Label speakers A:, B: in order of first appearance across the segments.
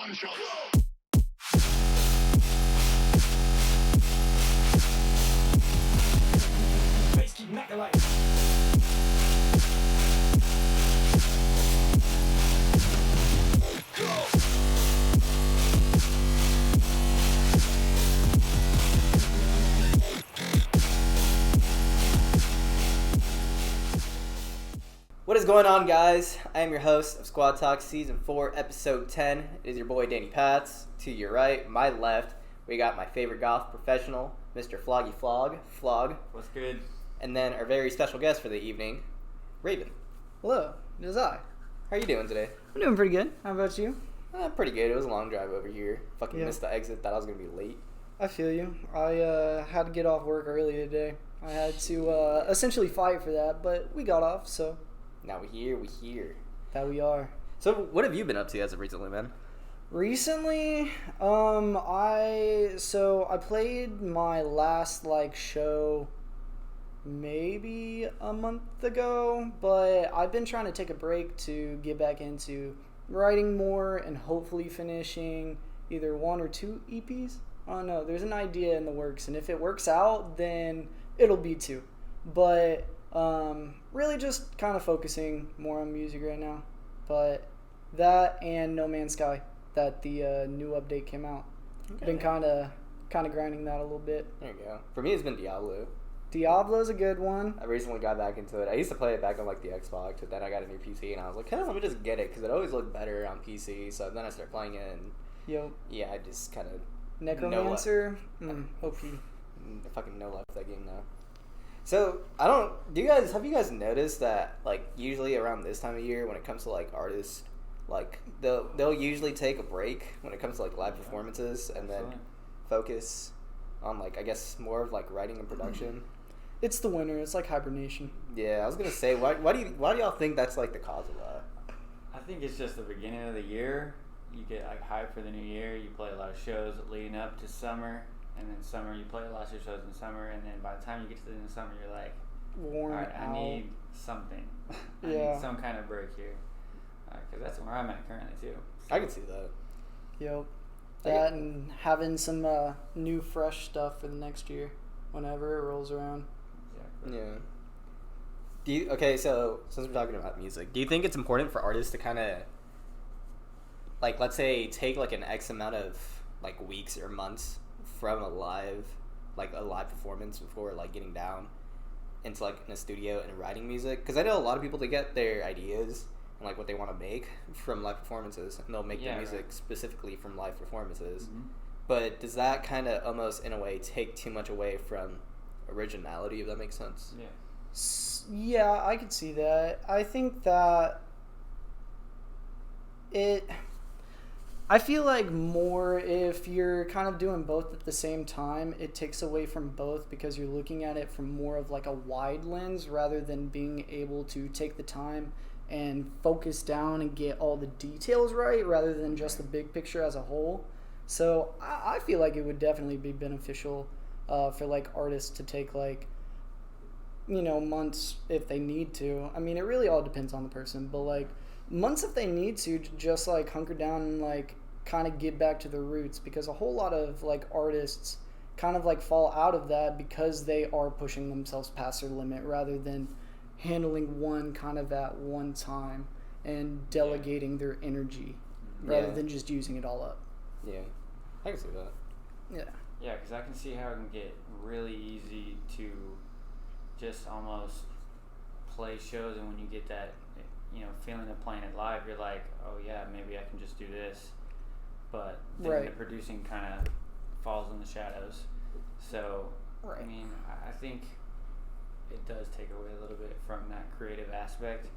A: What is going on, guys? I am your host of Squad Talks Season 4, Episode 10. It is your boy, Danny Pats. To your right, my left, we got my favorite golf professional, Mr. Floggy Flog.
B: What's good?
A: And then our very special guest for the evening, Raven.
C: Hello, it is I.
A: How are you doing today?
C: I'm doing pretty good. How about you?
A: Pretty good. It was a long drive over here. Fucking
C: Yeah.
A: missed the exit. Thought I was going to be late.
C: I feel you. I had to get off work early today. I had to essentially fight for that, but we got off, so
A: Now we here.
C: that we are.
A: So what have you been up to as of recently, man?
C: Recently, I played my last show maybe a month ago, but I've been trying to take a break to get back into writing more and hopefully finishing either 1 or 2 EPs. I don't know. There's an idea in the works, and if it works out, then it'll be 2. But really just kind of focusing more on music right now. But that and No Man's Sky, that the new update came out.
A: Okay.
C: Been kind of grinding that a little bit.
A: There you go. For me, it's been Diablo.
C: Diablo's a good one.
A: I recently got back into it. I used to play it back on the Xbox, but then I got a new PC, and I was like, hey, let me just get it, because it always looked better on PC. So then I started playing it, and
C: Yo,
A: yeah, I just kind of
C: Necromancer. OP.
A: fucking no left that game now. So have you guys noticed that usually around this time of year when it comes to artists, they'll usually take a break when it comes to live performances and then focus on I guess more of writing and production.
C: It's the winter. It's like hibernation.
A: Yeah, I was gonna say, why do y'all think that's the cause of that?
B: I think it's just the beginning of the year. You get hyped for the new year. You play a lot of shows leading up to summer, and then summer you play lots of shows in summer, and then by the time you get to the end of summer, you're like,
C: Worn
B: all right,
C: out.
B: I need something. I
C: Yeah.
B: need some kind of break here, because that's where I'm at currently too.
A: I can see that.
C: Yep. That and having some new fresh stuff for the next year whenever it rolls around.
A: Yeah. So since we're talking about music, do you think it's important for artists to kind of let's say take an X amount of weeks or months from a live performance before getting down into in a studio and writing music? Because I know a lot of people, they get their ideas and what they want to make from live performances, and they'll make their music specifically from live performances.
B: Mm-hmm.
A: But does that kind of almost in a way take too much away from originality, if that makes sense?
B: Yeah.
C: Yeah, I could see that. I think that I feel more if you're kind of doing both at the same time, it takes away from both because you're looking at it from more of a wide lens rather than being able to take the time and focus down and get all the details right rather than just the big picture as a whole. So I feel it would definitely be beneficial for artists to take months if they need to. I mean, it really all depends on the person, but months if they need to just hunker down and kind of get back to their roots, because a whole lot of artists kind of fall out of that because they are pushing themselves past their limit rather than handling one kind of at one time and delegating their energy rather than just using it all up.
A: Yeah, I can see that.
C: Yeah.
B: Yeah, because I can see how it can get really easy to just almost play shows, and when you get that feeling of playing it live, you're like, oh yeah, maybe I can just do this, but then the producing kind of falls in the shadows. So I mean, I think it does take away a little bit from that creative aspect,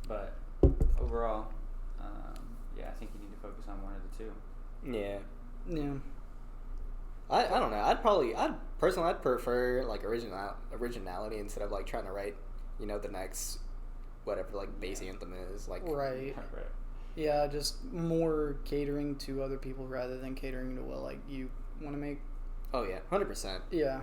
B: but overall, I think you need to focus on one of the two.
A: Yeah. I don't know. I'd prefer originality instead of trying to write, the next whatever bass anthem is
C: Right. Yeah, just more catering to other people rather than catering to what you want to make.
A: Oh yeah, 100%.
C: Yeah.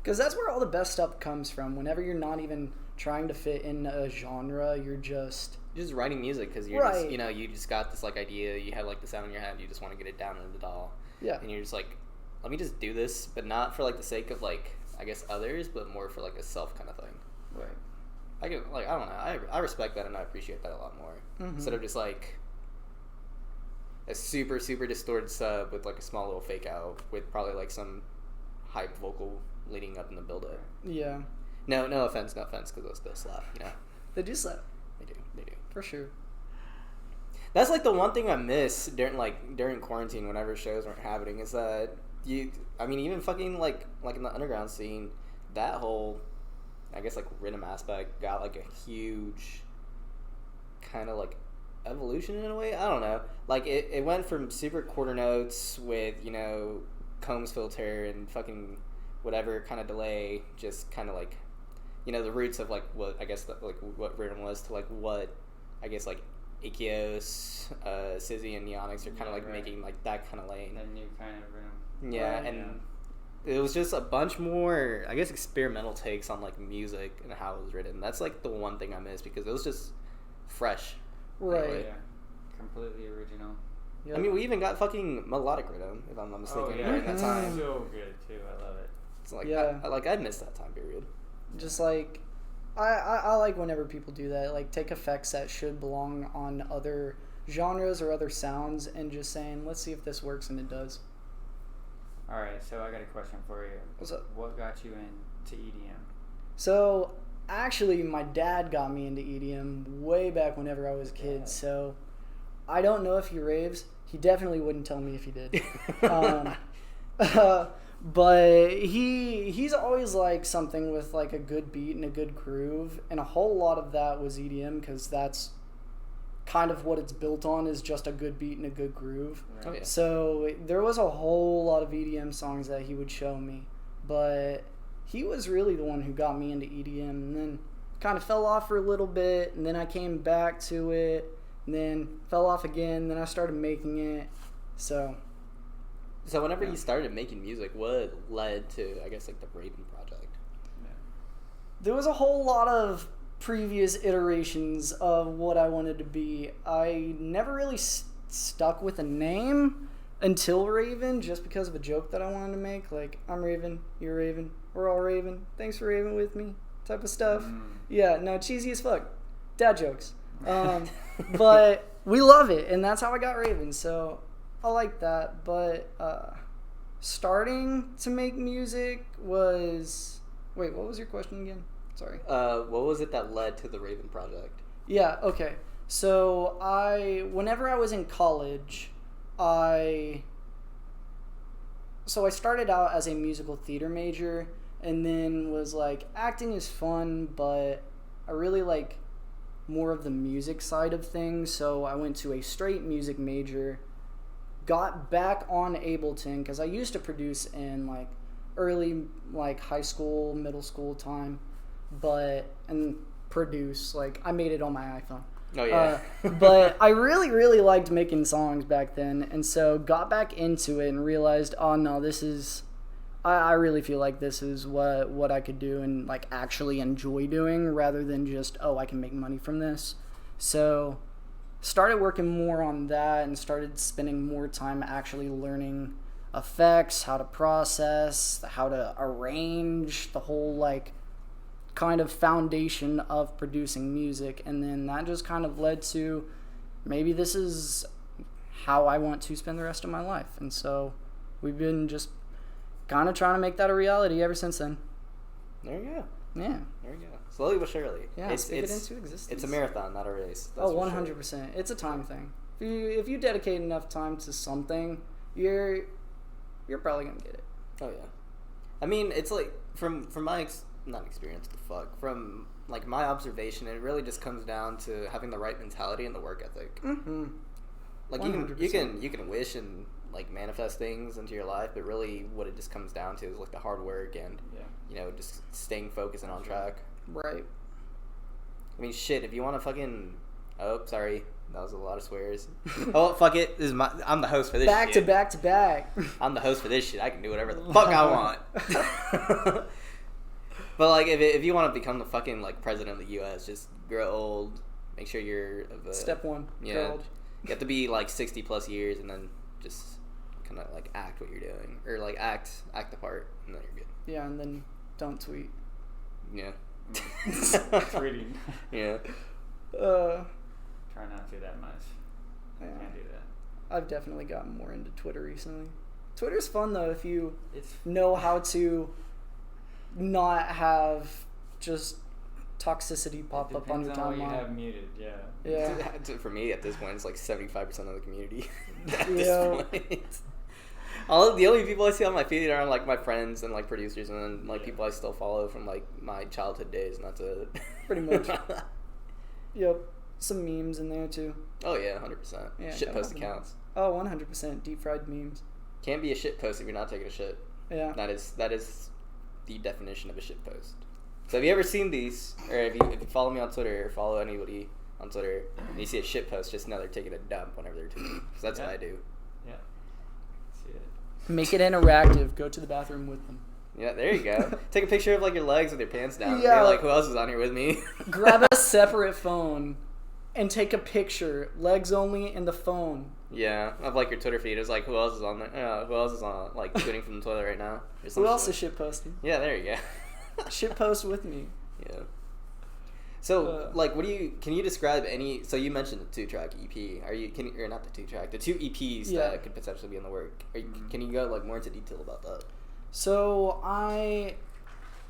C: Because that's where all the best stuff comes from. Whenever you're not even trying to fit in a genre, you're just
A: writing music because you're
C: Right.
A: just, you just got this like idea, you have like the sound in your head, you just want to get it down into the DAW,
C: yeah.
A: and you're just like, let me just do this, but not for like the sake of like I guess others, but more for like a self kind of thing.
C: Right.
A: I don't know. I respect that and I appreciate that a lot more.
C: Mhm.
A: Instead of just like a super super distorted sub with like a small little fake out with probably like some hype vocal leading up in the build up.
C: Yeah.
A: No offense, because those still slap.
C: They do slap.
A: They do.
C: For sure.
A: That's like the one thing I miss during quarantine whenever shows weren't happening is that even fucking like in the underground scene, that whole I guess like rhythm aspect got like a huge kind of like evolution in a way. I don't know. Like it went from super quarter notes with, Combs filter and fucking whatever kind of delay, just kind of like, the roots of like what I guess what rhythm was to like what I guess like Ikios, Sizzy, and Neonics are kind of like making like that kind of lane.
B: That new kind of rhythm.
A: Yeah,
C: Right.
A: and it was just a bunch more, I guess, experimental takes on like music and how it was written. That's like the one thing I miss because it was just fresh.
C: Right.
A: Anyway.
B: Yeah. Completely original.
C: Yep.
A: I mean, we even got fucking melodic rhythm, if I'm not mistaken, during that time.
B: So good too. I love it.
A: It's like,
C: Yeah.
A: I'd miss that time period.
C: Just like I like whenever people do that, like take effects that should belong on other genres or other sounds and just saying, let's see if this works, and it does.
B: All right, so I got a question for you.
C: What's up?
B: What got you into EDM?
C: So actually, my dad got me into EDM way back whenever I was a kid.
B: Yeah.
C: So I don't know if he raves. He definitely wouldn't tell me if he did. But he's always liked something with like a good beat and a good groove, and a whole lot of that was EDM because that's kind of what it's built on, is just a good beat and a good groove.
B: Right.
A: Oh, yeah.
C: So there was a whole lot of EDM songs that he would show me, but he was really the one who got me into EDM, and then kind of fell off for a little bit, and then I came back to it, and then fell off again, then I started making it. So
A: whenever you started making music, what led to, I guess, like the Raven project?
C: there was a whole lot of previous iterations of what I wanted to be. I never really stuck with a name until Raven, just because of a joke that I wanted to make, like, I'm Raven, you're Raven, we're all Raven, thanks for raving with me, type of stuff. Yeah, no, cheesy as fuck. Dad jokes. But we love it, and that's how I got Raven, so I like that. But starting to make music was... Wait, what was your question again? Sorry.
A: What was it that led to the Raven project?
C: Yeah, okay. So whenever I was in college, I started out as a musical theater major, and then was like, acting is fun, but I really like more of the music side of things, so I went to a straight music major, got back on Ableton, because I used to produce in like early like high school, middle school time, and produce, like I made it on my iPhone.
A: Oh, yeah.
C: But I really, really liked making songs back then, and so got back into it and realized, oh no, I really feel like this is what I could do and like actually enjoy doing, rather than just, oh, I can make money from this. So started working more on that and started spending more time actually learning effects, how to process, how to arrange, the whole like kind of foundation of producing music. And then that just kind of led to, maybe this is how I want to spend the rest of my life. And so we've been just kind of trying to make that a reality ever since then.
A: There you go.
C: Yeah.
A: There you go. Slowly but surely.
C: Yeah, speak it into existence.
A: It's a marathon, not a race. That's
C: Oh,
A: for
C: 100%.
A: sure.
C: It's a time thing. If you dedicate enough time to something, you're probably gonna get it.
A: Oh yeah. I mean, it's like from my not experience, from like my observation, it really just comes down to having the right mentality and the work ethic.
C: Mm-hmm.
A: Like
C: 100%.
A: you can wish and like manifest things into your life, but really what it just comes down to is like the hard work and just staying focused and on track.
C: Right.
A: I mean, shit, if you want to fucking... Oh, sorry. That was a lot of swears. Oh, fuck it. I'm the host for this shit.
C: Back to back.
A: I'm the host for this shit. I can do whatever the fuck I want. But like, if you want to become the fucking like president of the U.S., just grow old. Make sure you're of a,
C: Step one.
A: Yeah,
C: Grow old.
A: you have to be like 60 plus years, and then just kind of like act what you're doing, or like act the part, and then you're good.
C: Yeah, and then don't tweet.
A: Yeah.
B: Tweeting.
A: Yeah.
B: Try not to that much.
C: Yeah.
B: Can't do that.
C: I've definitely gotten more into Twitter recently. Twitter's fun though if you
B: It's
C: know how to not have just toxicity pop up on your
B: depends on what you
C: timeline.
B: have muted. Yeah.
C: Yeah.
A: For me, at this point, it's like 75% of the community. At
C: Yeah.
A: this point. The only people I see on my feed are like my friends and like producers, and then like people I still follow from like my childhood days, and that's it.
C: Pretty much. Yep. Some memes in there too.
A: Oh yeah, 100%.
C: Yeah,
A: Shit post
C: definitely.
A: accounts.
C: Oh, 100% deep fried memes.
A: Can't be a shit post if you're not taking a shit.
C: Yeah.
A: That is the definition of a shit post. So have you ever seen these, or if you follow me on Twitter or follow anybody on Twitter, and you see a shit post, just know they're taking a dump whenever they're tweeting. So that's what I do.
B: Yeah. See it.
C: Make it interactive. Go to the bathroom with them.
A: Yeah, there you go. Take a picture of like your legs with your pants down.
C: Yeah.
A: You're like, who else is on here with me?
C: Grab a separate phone and take a picture, legs only, in the phone.
A: Yeah, of like your Twitter feed. It's like, who else is on there? Who else is on like tweeting from the toilet right now? Or some
C: Who else
A: shit.
C: is shit posting?
A: Yeah, there you go.
C: Shit post with me.
A: Yeah. So, like, can you describe any? So you mentioned the 2-track EP. Or not the 2-track, the 2 EPs
C: Yeah.
A: that could potentially be in the work. Can you go like more into detail about that?
C: So I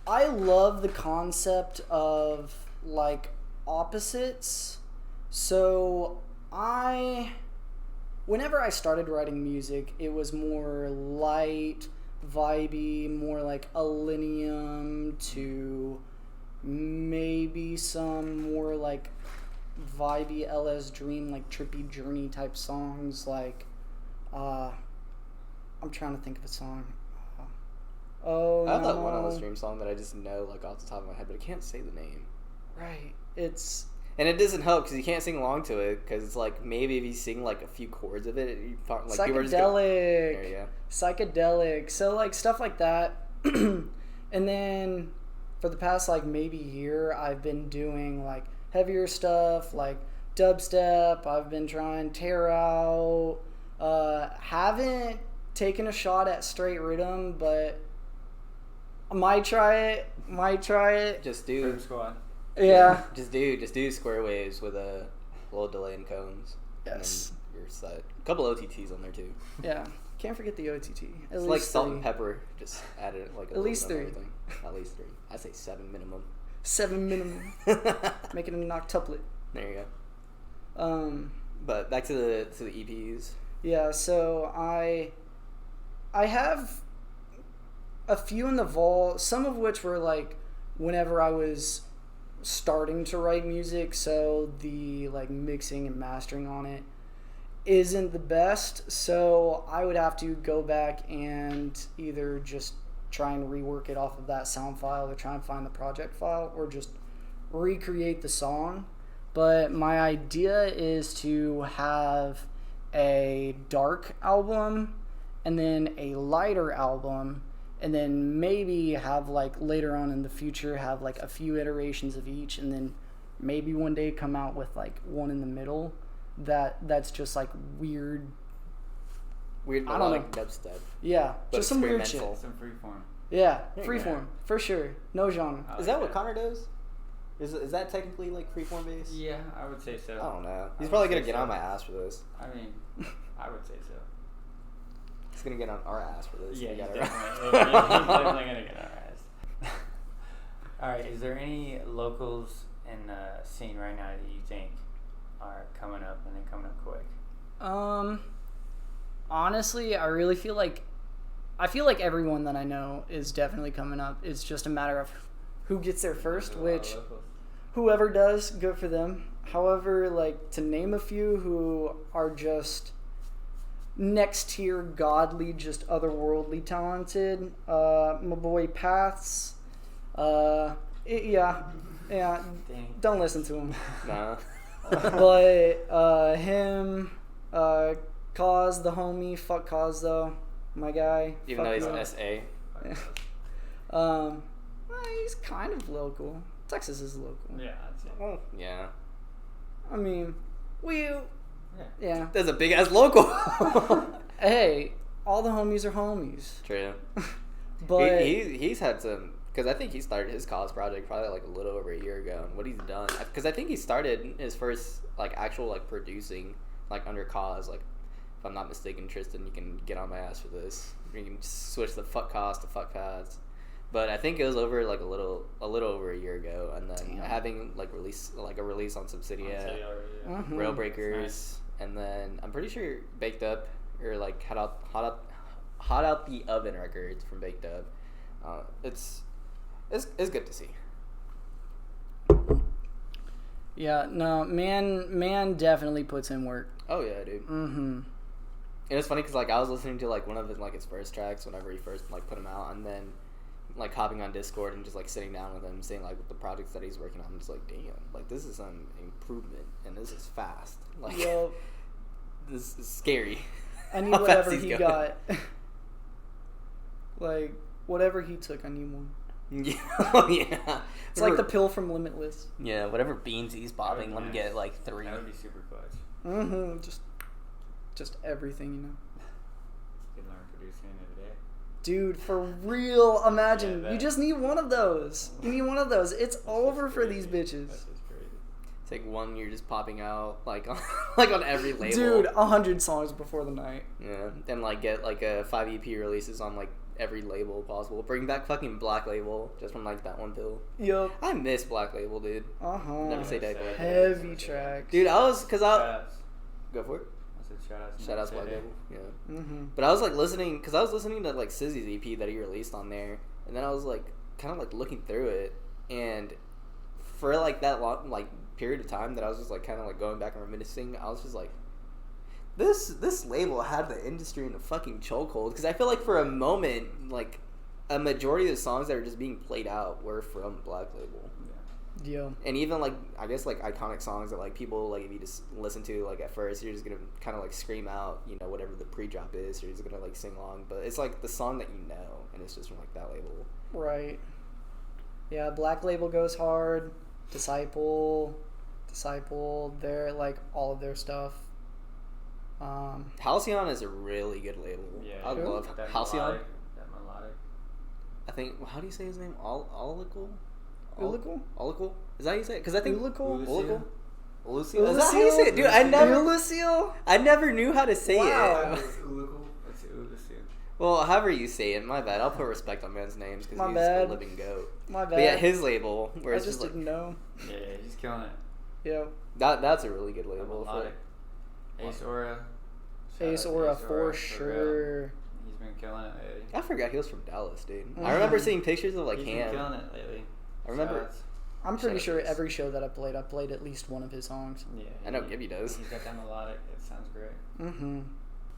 C: love the concept of like opposites. So whenever I started writing music, it was more light, vibey, more like Millennium to maybe some more like vibey LS Dream, like trippy journey type songs. Like I'm trying to think of a song. Oh,
A: I have that
C: no.
A: one on the stream song that I just know like off the top of my head, but I can't say the name.
C: Right. It's
A: And it doesn't help because you can't sing along to it because it's like maybe if you sing like a few chords of it, you like people are just gonna,
C: psychedelic.
A: there you go.
C: Psychedelic. So like stuff like that. And then for the past like maybe year, I've been doing like heavier stuff like dubstep. I've been trying Tear Out. Haven't taken a shot at straight rhythm, but might try it.
A: Just do.
B: Group squad.
C: Yeah.
A: Just do square waves with a little delay in cones.
C: Yes.
A: And then you're set. A couple OTTs on there too.
C: Yeah. Can't forget the OTT. At
A: It's
C: least
A: like salt and
C: 3.
A: pepper. Just added like a
C: At least
A: little bit of
C: 3.
A: everything. At least 3. I say 7 minimum.
C: 7 minimum. Make it an octuplet.
A: There you go. But back to the EPs.
C: Yeah, so I have a few in the vault, some of which were like whenever I was starting to write music, so the like mixing and mastering on it isn't the best, so I would have to go back and either just try and rework it off of that sound file or try and find the project file or just recreate the song. But my idea is to have a dark album and then a lighter album, and then maybe have like later on in the future have like a few iterations of each, and then maybe one day come out with like one in the middle that's just like weird.
A: Weird
C: I don't
A: melodic
C: know.
A: dubstep.
C: Yeah,
A: But
C: just some weird shit.
A: experimental.
B: Some freeform.
C: Yeah,
A: Yeah.
C: freeform for sure. No genre.
B: I
A: Is
B: like
A: that what Connor does? Is that technically like freeform based?
B: Yeah, I would say so.
A: I don't know. He's
B: I
A: probably
B: would
A: gonna
B: say
A: get
B: so.
A: on my ass for this.
B: I mean, I would say so.
A: He's gonna get on our ass for this.
B: Yeah,
A: We
B: he's
A: got it
B: definitely,
A: right.
B: he's definitely gonna get our ass. All right, is there any locals in the scene right now that you think are coming up and they're coming up quick?
C: Honestly, I really feel like everyone that I know is definitely coming up. It's just a matter of who gets there first,
B: There's a lot of
C: which
B: locals.
C: whoever does, good for them. However, like to name a few who are just next tier godly, just otherworldly talented, my boy Paths, yeah,
B: Dang.
C: don't listen to him.
A: Nah.
C: But him, Cause the homie, fuck Cause though, my guy.
A: Even
C: fuck
A: though he's
C: you.
A: an SA.
C: He's kind of local. Texas is local.
B: Yeah, that's it.
A: Well, yeah.
C: I mean, yeah.
A: That's a big ass local.
C: Hey, all the homies are homies.
A: True.
C: But
A: he's had some, because I think he started his college project probably like a little over a year ago. And what he's done, because I think he started his first like actual like producing like under cause. Like, if I'm not mistaken, Tristan, you can get on my ass for this. You can switch the fuck cause to fuck pads. But I think it was over like a little over a year ago, and then having like a release on Subsidia, Rail Breakers, nice. And then I'm pretty sure Baked Up or like Hot Out the Oven records from Baked Up. It's good to see.
C: Yeah, no, man definitely puts in work.
A: Oh yeah, dude.
C: Mm-hmm.
A: It was funny because like I was listening to like one of his first tracks whenever he first like put them out, and then like hopping on Discord and just like sitting down with him, seeing like the projects that he's working on. I'm just like, damn, like this is some improvement, and this is fast. Like, this is scary.
C: I need whatever he got. Like whatever he took, I need one.
A: Yeah, oh, yeah.
C: It's like the pill from Limitless.
A: Yeah, whatever beans he's popping, let me get like 3.
B: That would be super clutch.
C: Mm-hmm. Just everything, you know.
B: You can learn producing in a day.
C: Dude, for real, imagine. You just need one of those. You need one of those. It's over for these bitches.
B: That's just crazy.
A: It's like one you're just popping out like on, like on every label.
C: Dude, 100 songs before the night.
A: Yeah, and like get like a 5 EP releases on like every label possible. Bring back fucking Black Label just from like that one pill.
C: Yup.
A: I miss Black Label, dude. Never say that.
C: Heavy tracks.
A: Dude, I was go for it. Shout out to Black Label. Yeah.
C: Mm-hmm.
A: But I was like listening to like SZA's EP that he released on there, and then I was like kind of like looking through it, and for like that long like period of time that I was just like kind of like going back and reminiscing, I was just like, this label had the industry in a fucking chokehold, because I feel like for a moment like a majority of the songs that were just being played out were from Black Label.
C: Yeah.
A: And even like I guess like iconic songs that like people like if you just listen to like at first you're just gonna kind of like scream out, you know, whatever the pre-drop is, you're just gonna like sing along, but it's like the song that you know, and it's just from like that label. Right.
C: Yeah, Black Label goes hard. Disciple, they're like all of their stuff.
A: Halcyon is a really good label.
B: Yeah,
A: I love Halcyon.
B: That melodic.
A: I think, how do you say his name? Olical?
C: Ulical?
A: Is that how you say it? Because I think
C: Ulical?
A: Lucille? Is that how you say it? Dude, I never knew how to say it.
B: It's Lucille.
A: Well, however you say it, my bad. I'll put respect on man's names because he's a living goat.
C: My bad.
A: But yeah, his label, where it's
C: just
A: like,
C: didn't know.
B: Yeah, he's killing it.
C: Yeah.
A: That's a really good label.
B: Ace Aura.
C: Ace Aura for sure.
B: He's been killing it lately.
A: I forgot he was from Dallas, dude. Mm-hmm. I remember seeing pictures of like
B: he's
A: him.
B: Been killing it lately.
A: I remember.
C: I'm pretty sure every show that I played at least one of his songs.
B: Yeah,
A: I know Gibby does.
B: He's got that melodic. It sounds great.
C: Mm-hmm.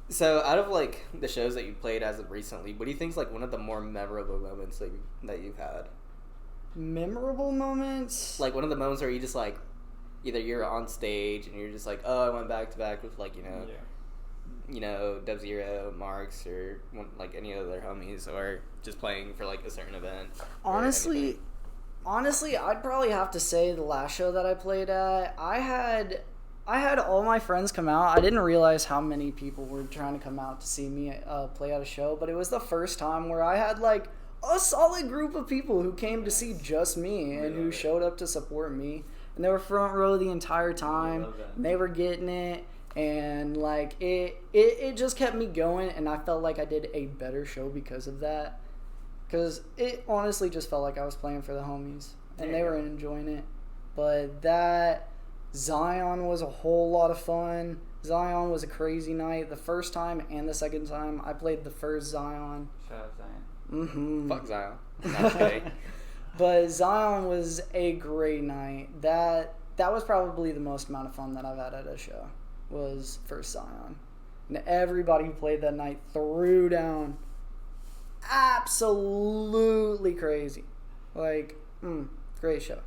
A: So, out of like the shows that you played as of recently, what do you think is like one of the more memorable moments that you've had?
C: Memorable moments?
A: Like one of the moments where you just like, either you're on stage and you're just like, oh, I went back to back with like you know, Dub Zero, Marks, or like any of their homies, or just playing for like a certain event.
C: Honestly, I'd probably have to say the last show that I played at, I had all my friends come out. I didn't realize how many people were trying to come out to see me play at a show, but it was the first time where I had like a solid group of people who came to see just me and who showed up to support me, and they were front row the entire time. And they were getting it, and like it just kept me going, and I felt like I did a better show because of that. Because it honestly just felt like I was playing for the homies, and they were enjoying it. But that Zion was a whole lot of fun. Zion was a crazy night. The first time and the second time I played the first Zion.
B: Shout out Zion.
C: Mm-hmm.
A: Fuck Zion. Not kidding.
C: But Zion was a great night. That was probably the most amount of fun that I've had at a show, was first Zion. And everybody who played that night threw down. Absolutely crazy. Like, great show.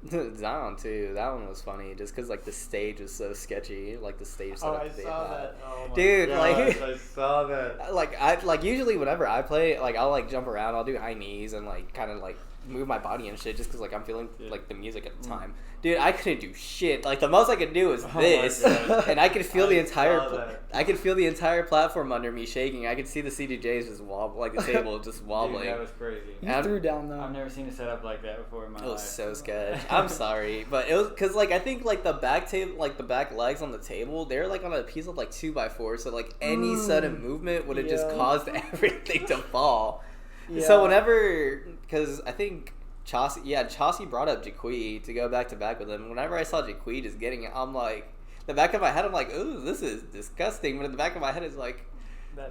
A: Zion too. That one was funny just because like the stage was so sketchy. Like the stage setup.
B: I saw that. Oh my
A: dude,
B: gosh,
A: like
B: I saw that.
A: Like I like usually whenever I play, like I'll like jump around. I'll do high knees and like kind of like move my body and shit just because like I'm feeling
B: Yeah.
A: like the music at the time. Dude, I couldn't do shit. Like the most I could do was
B: my
A: this,
B: God.
A: and I could feel the
B: I
A: entire.
B: saw that.
A: I could feel the entire platform under me shaking. I could see the CDJs just wobble, like the table just wobbling.
B: Dude, that was crazy.
C: You threw down though.
B: I've never seen a setup like that before in my
A: It was
B: life.
A: so sketch. I'm sorry, but it was because like I think like the back table, like the back legs on the table, they're like on a piece of like 2x4, so like any sudden movement would have just
C: Yeah.
A: caused everything to fall.
C: Yeah.
A: So whenever, because I think Chauncey brought up Jaquee to go back to back with him. Whenever I saw Jaquee just getting it, I'm like, the back of my head, I'm like, ooh, this is disgusting. But in the back of my head, it's like,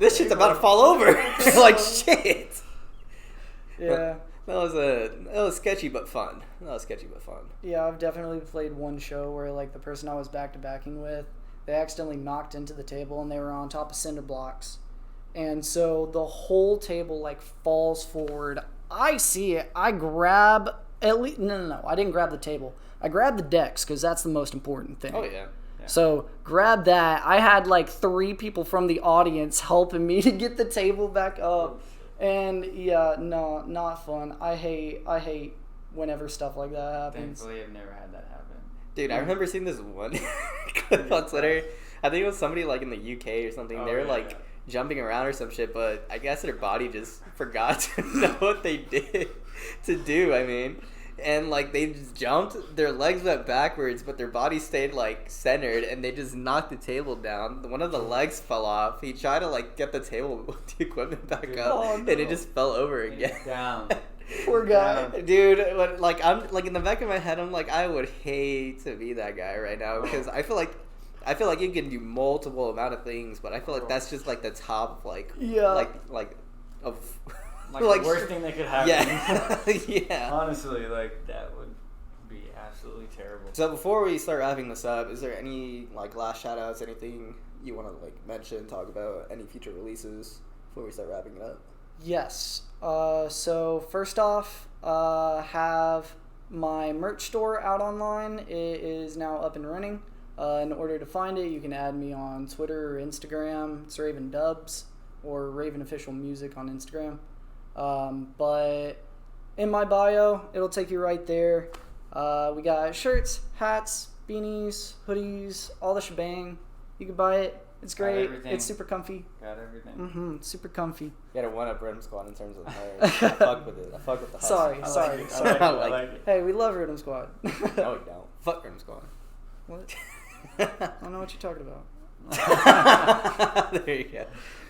A: this shit's about to fall over. Like shit.
C: Yeah.
A: That was sketchy but fun.
C: Yeah, I've definitely played one show where like the person I was back to backing with, they accidentally knocked into the table and they were on top of cinder blocks. And so the whole table like falls forward. I see it. I grab at least no. I didn't grab the table. I grabbed the decks because that's the most important thing.
A: Oh yeah.
C: So grab that. I had like 3 people from the audience helping me to get the table back up. And yeah, no, not fun. I hate whenever stuff like that happens.
B: Thankfully, I've never had that happen.
A: Dude, I remember seeing this one clip on Twitter. I think it was somebody like in the UK or something.
B: Oh,
A: they were
B: yeah,
A: like jumping around or some shit, but I guess their body just forgot to know what they did to do. I mean, and like they just jumped, their legs went backwards, but their body stayed like centered, and they just knocked the table down. One of the legs fell off. He tried to like get the table with the equipment back
B: Dude.
A: up,
C: Oh,
A: and it
C: no.
A: just fell over again.
B: Down.
C: Poor guy.
B: Down.
A: Dude, like I'm like in the back of my head, I'm like I would hate to be that guy right now because I feel like you can do multiple amount of things, but I feel like that's just like the top of like
C: Yeah.
A: like of
B: Like the worst thing that could happen.
A: yeah yeah.
B: Honestly, like that would be absolutely terrible.
A: So before we start wrapping this up, is there any like last shout outs, anything you want to like mention, talk about, any future releases before we start wrapping it up?
C: Yes. So first off, have my merch store out online. It is now up and running. In order to find it, you can add me on Twitter or Instagram. It's Raven Dubs or Raven Official Music on Instagram. But in my bio, it'll take you right there. We got shirts, hats, beanies, hoodies, all the shebang. You can buy it. It's great.
B: everything.
C: It's super comfy.
B: Got everything.
C: It's super comfy.
A: You had a one-up Rhythm Squad in terms of merch. I fuck with it. I fuck with the hustle.
C: Sorry.
B: I like it.
C: sorry.
B: I like it.
C: Hey, we love Rhythm Squad.
A: No, you don't. Fuck Rhythm Squad.
C: What? I don't know what you're talking about.
A: There you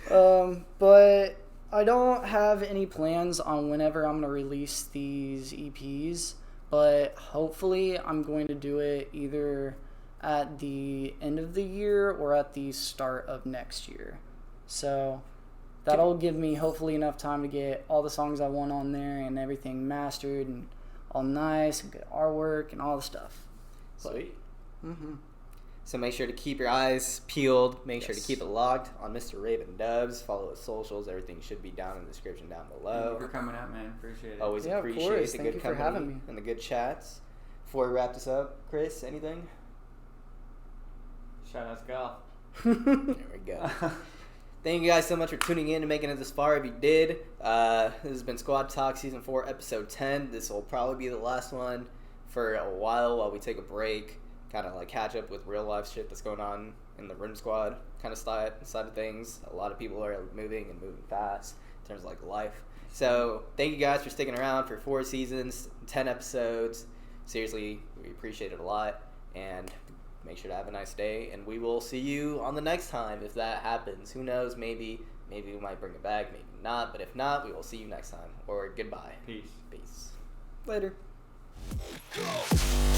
A: go.
C: But I don't have any plans on whenever I'm going to release these EPs, but hopefully I'm going to do it either at the end of the year or at the start of next year. So that'll give me hopefully enough time to get all the songs I want on there and everything mastered and all nice and good artwork and all the stuff.
A: Sweet.
C: Mm-hmm.
A: So make sure to keep your eyes peeled. Make sure to
C: Yes.
A: keep it locked on Mr. Raven Dubs. Follow his socials. Everything should be down in the description down
B: Thank
A: below.
B: you for coming out, man. Appreciate it.
A: Always
C: Yeah, of
A: appreciate
C: course.
A: the
C: Thank
A: good
C: you for
A: company
C: having me.
A: and the good chats. Before we wrap this up, Chris, anything?
B: Shout out to golf.
A: There we go. Thank you guys so much for tuning in and making it this far. If you did, this has been Squad Talk Season 4, Episode 10. This will probably be the last one for a while we take a break, kind of like catch up with real life shit that's going on in the Rim Squad kind of side of things. A lot of people are moving fast in terms of like life. So thank you guys for sticking around for 4 seasons, 10 episodes. Seriously, we appreciate it a lot. And make sure to have a nice day, and we will see you on the next time if that happens. Who knows? Maybe we might bring it back, maybe not. But if not, we will see you next time. Or goodbye.
B: Peace.
A: Peace.
C: Later.
D: Go!